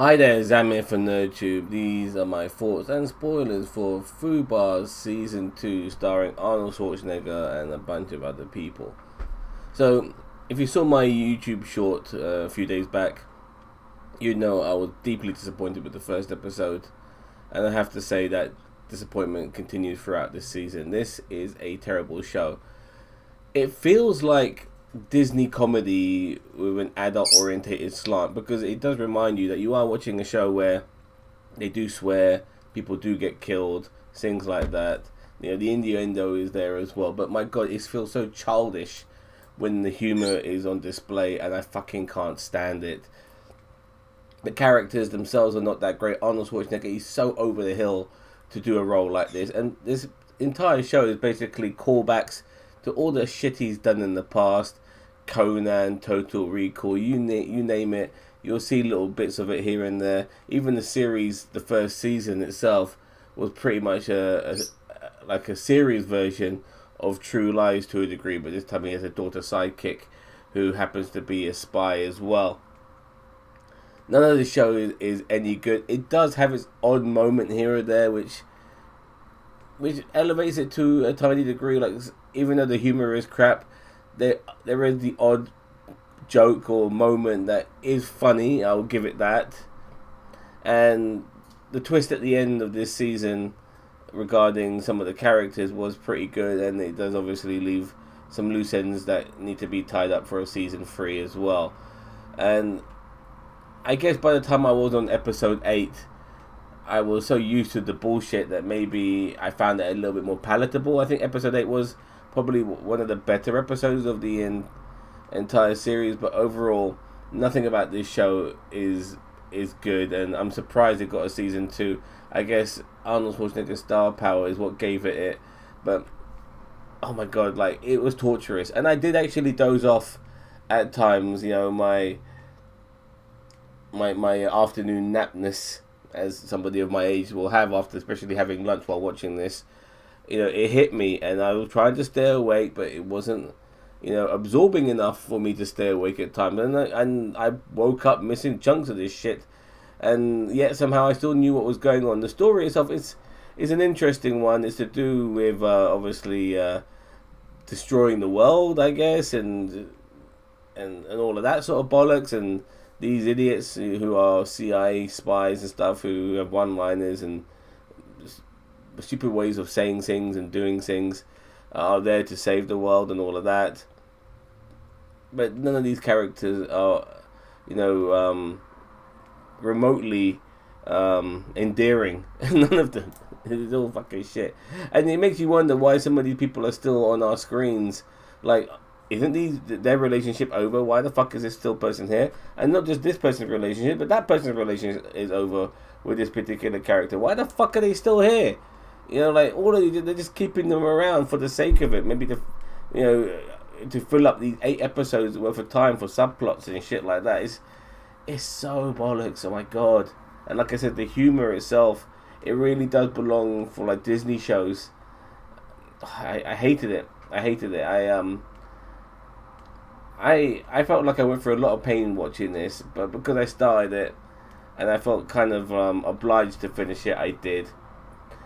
Hi there, Zamir from NerdTube. These are my thoughts and spoilers for Fubar Season 2 starring Arnold Schwarzenegger and a bunch of other people. So, if you saw my YouTube short a few days back, you know I was deeply disappointed with the first episode. And I have to say that disappointment continues throughout this season. This is a terrible show. It feels like Disney comedy with an adult orientated slant because it does remind you that you are watching a show where they do swear, people do get killed, things like that. You know, the innuendo is there as well, but my god, it feels so childish when the humor is on display, and I fucking can't stand it. The characters themselves are not that great. Arnold Schwarzenegger, he's so over the hill to do a role like this, and this entire show is basically callbacks to all the shit he's done in the past. Conan, Total Recall, you name it, you'll see little bits of it here and there. Even the series, the first season itself, was pretty much like a series version of True Lies to a degree, but this time he has a daughter sidekick who happens to be a spy as well. None of the show is any good. It does have its odd moment here or there, which elevates it to a tiny degree. Like, even though the humor is crap, there is the odd joke or moment that is funny. I'll give it that. And the twist at the end of this season regarding some of the characters was pretty good, and it does obviously leave some loose ends that need to be tied up for a season 3 as well. And I guess by the time I was on episode 8, I was so used to the bullshit that maybe I found it a little bit more palatable. I think episode 8 was probably one of the better episodes of the entire series, but overall, nothing about this show is good, and I'm surprised it got a season 2. I guess Arnold Schwarzenegger's star power is what gave it, but oh my god, like, it was torturous, and I did actually doze off at times. You know, my afternoon napness, as somebody of my age will have after especially having lunch while watching this. You know, it hit me, and I was trying to stay awake, but it wasn't, absorbing enough for me to stay awake at times. And I woke up missing chunks of this shit, and yet somehow I still knew what was going on. The story itself is an interesting one. It's to do with obviously destroying the world, I guess, and all of that sort of bollocks, and these idiots who are CIA spies and stuff who have one-liners and stupid ways of saying things and doing things are there to save the world and all of that. But none of these characters are, remotely endearing. None of them. It's all fucking shit. And it makes you wonder why some of these people are still on our screens. Like, isn't their relationship over? Why the fuck is this still person here? And not just this person's relationship, but that person's relationship is over with this particular character. Why the fuck are they still here? Like, all of these, they're just keeping them around for the sake of it. Maybe to fill up these 8 episodes worth of time for subplots and shit like that. It's so bollocks. Oh my god. And like I said, the humor itself, it really does belong for like Disney shows. I hated it. I felt like I went through a lot of pain watching this, but because I started it and I felt kind of obliged to finish it, I did.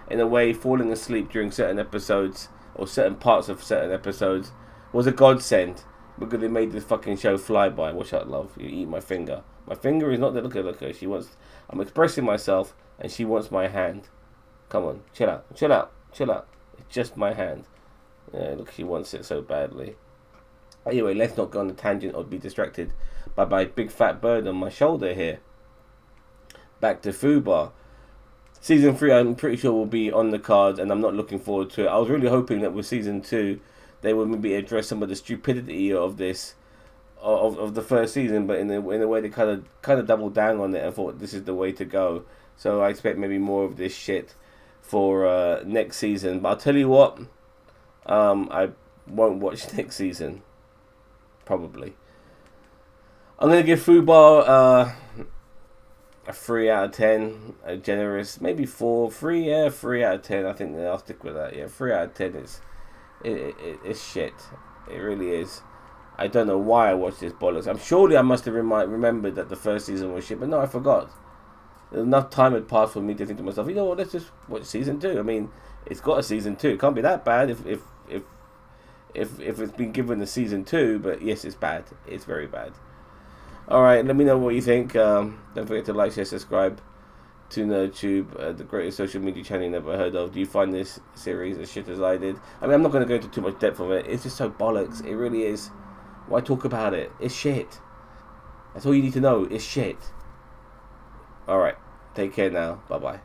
In a way, falling asleep during certain episodes or certain parts of certain episodes was a godsend, because it made this fucking show fly by. Watch out, love. You eat my finger. My finger is not the look at her. I'm expressing myself, and she wants my hand. Come on, chill out. It's just my hand. Yeah, look, she wants it so badly. Anyway, let's not go on a tangent or be distracted by my big fat bird on my shoulder here. Back to Fubar. Season 3, I'm pretty sure, will be on the cards, and I'm not looking forward to it. I was really hoping that with Season 2, they would maybe address some of the stupidity of this, of the first season, but in a way they kind of doubled down on it and thought this is the way to go. So I expect maybe more of this shit for next season. But I'll tell you what, I won't watch next season. Probably. I'm going to give Fubar a 3 out of 10, a generous, maybe 4, 3 out of 10. I think I'll stick with that. Yeah, 3 out of 10 it's shit. It really is. I don't know why I watched this bollocks. I must have remembered that the first season was shit, but no, I forgot. enough time had passed for me to think to myself, you know what, let's just watch season 2. I mean, it's got a season 2. It can't be that bad if it's been given a season 2. But yes, it's bad. It's very bad. All right, let me know what you think. Don't forget to like, share, subscribe to NerdTube, the greatest social media channel you never heard of. Do you find this series as shit as I did? I mean, I'm not going to go into too much depth of it. It's just so bollocks. It really is. Why talk about it? It's shit. That's all you need to know. It's shit. Alright. Take care now. Bye-bye.